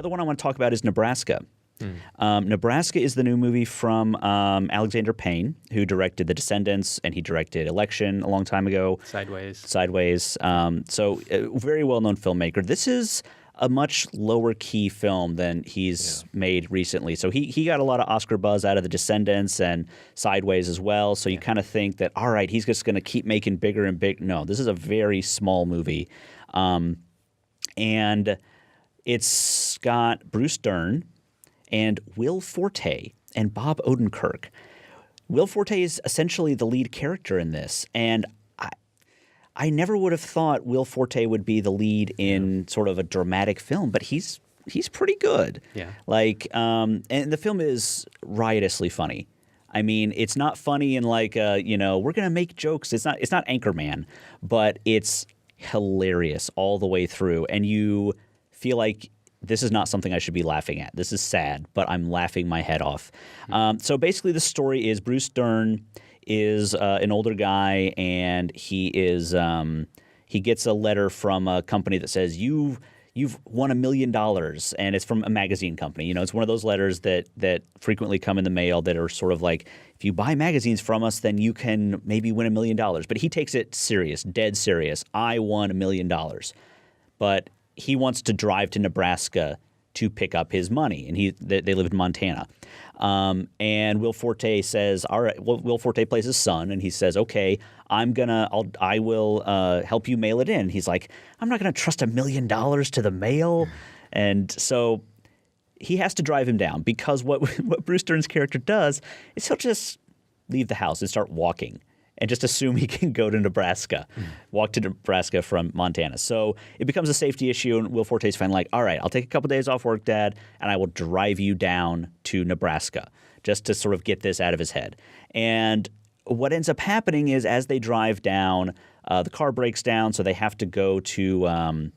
other one I want to talk about is Nebraska. Nebraska is the new movie from Alexander Payne, who directed The Descendants, and he directed Election a long time ago. Sideways. So a very well-known filmmaker. This is a much lower key film than he's made recently. So he got a lot of Oscar buzz out of The Descendants and Sideways as well. So you kind of think that, all right, he's just going to keep making bigger and big. No, this is a very small movie. And it's got Bruce Dern and Will Forte and Bob Odenkirk. Will Forte is essentially the lead character in this, and I never would have thought Will Forte would be the lead in sort of a dramatic film, but he's pretty good. Yeah. And the film is riotously funny. I mean, it's not funny in like we're gonna make jokes. It's not Anchorman, but it's hilarious all the way through, and you feel like this is not something I should be laughing at. This is sad, but I'm laughing my head off. So basically the story is Bruce Dern is an older guy, and he gets a letter from a company that says, you've won $1 million, and it's from a magazine company. You know, it's one of those letters that frequently come in the mail that are sort of like, if you buy magazines from us, then you can maybe win $1 million. But he takes it serious, dead serious. I won $1 million. But he wants to drive to Nebraska to pick up his money, and they live in Montana. And Will Forte says, all right, Will Forte plays his son, and he says, okay, I will help you mail it in. He's like, I'm not going to trust $1 million to the mail. And so he has to drive him down, because what Bruce Dern's character does is he'll just leave the house and start walking and just assume he can go to Nebraska, walk to Nebraska from Montana. So it becomes a safety issue, and Will Forte's finally like, all right, I'll take a couple days off work, Dad, and I will drive you down to Nebraska just to sort of get this out of his head. And what ends up happening is, as they drive down, the car breaks down, so they have to go to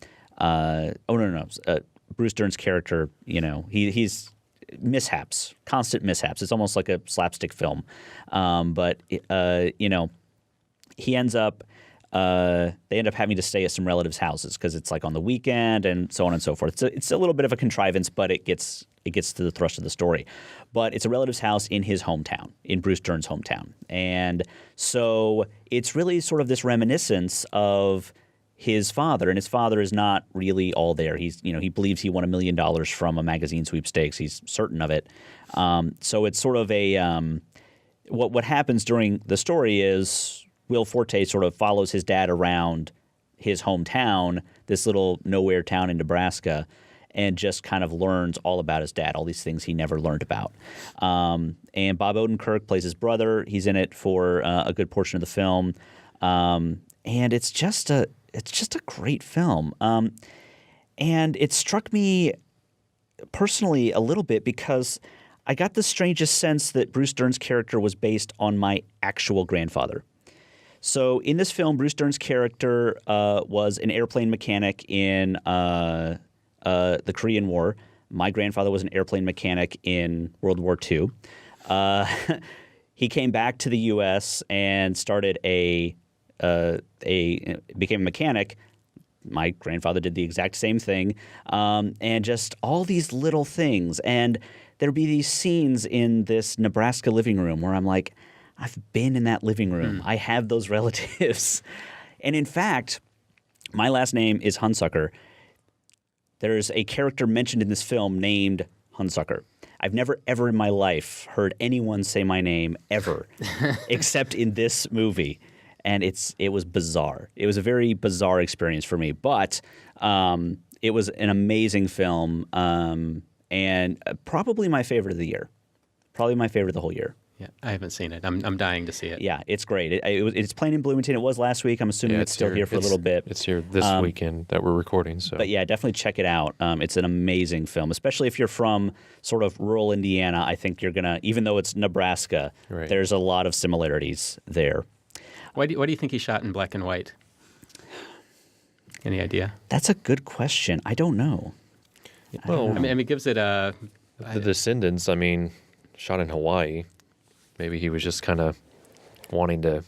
Bruce Dern's character, he's constant mishaps. It's almost like a slapstick film. But he ends up, they end up having to stay at some relatives' houses because it's like on the weekend and so on and so forth. It's a little bit of a contrivance, but it gets to the thrust of the story. But it's a relative's house in his hometown, in Bruce Dern's hometown. And so it's really sort of this reminiscence of his father, and his father is not really all there. He believes he won $1 million from a magazine sweepstakes. He's certain of it. So it's sort of a what happens during the story is Will Forte sort of follows his dad around his hometown, this little nowhere town in Nebraska, and just kind of learns all about his dad, all these things he never learned about. And Bob Odenkirk plays his brother. He's in it for a good portion of the film, and it's just a great film. And it struck me personally a little bit because I got the strangest sense that Bruce Dern's character was based on my actual grandfather. So in this film, Bruce Dern's character was an airplane mechanic in the Korean War. My grandfather was an airplane mechanic in World War II. He came back to the U.S. and started became a mechanic. My grandfather did the exact same thing, and just all these little things. And there'd be these scenes in this Nebraska living room where I'm like, I've been in that living room. I have those relatives. And in fact, my last name is Hunsucker. There's a character mentioned in this film named Hunsucker. I've never ever in my life heard anyone say my name ever, except in this movie. And it was bizarre. It was a very bizarre experience for me. But it was an amazing film, and probably my favorite of the year. Probably my favorite of the whole year. Yeah, I haven't seen it. I'm dying to see it. Yeah, it's great. It's playing in Bloomington. It was last week. I'm assuming it's still here for a little bit. It's here this weekend that we're recording. So, but yeah, definitely check it out. It's an amazing film, especially if you're from sort of rural Indiana. I think you're gonna, even though it's Nebraska, right, there's a lot of similarities there. Why do you think he shot in black and white? Any idea? That's a good question. I don't know. Well, I mean, it gives it a. The Descendants, I mean, shot in Hawaii. Maybe he was just kind of wanting to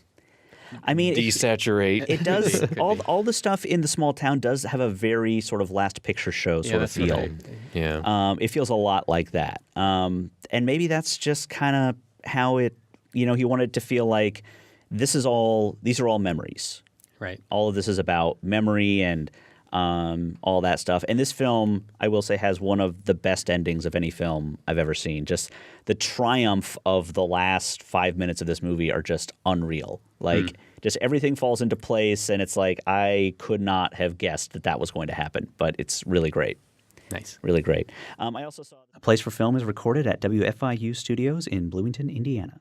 I mean, desaturate. it does. Could be. all the stuff in the small town does have a very sort of Last Picture Show sort of that's what feel. Yeah. It feels a lot like that. And maybe that's just kind of how it, he wanted to feel like these are all memories. Right. All of this is about memory and all that stuff. And this film, I will say, has one of the best endings of any film I've ever seen. Just the triumph of the last 5 minutes of this movie are just unreal. Like, just everything falls into place, and it's like I could not have guessed that was going to happen. But it's really great. Nice. Really great. I also saw A Place for Film is recorded at WFIU Studios in Bloomington, Indiana.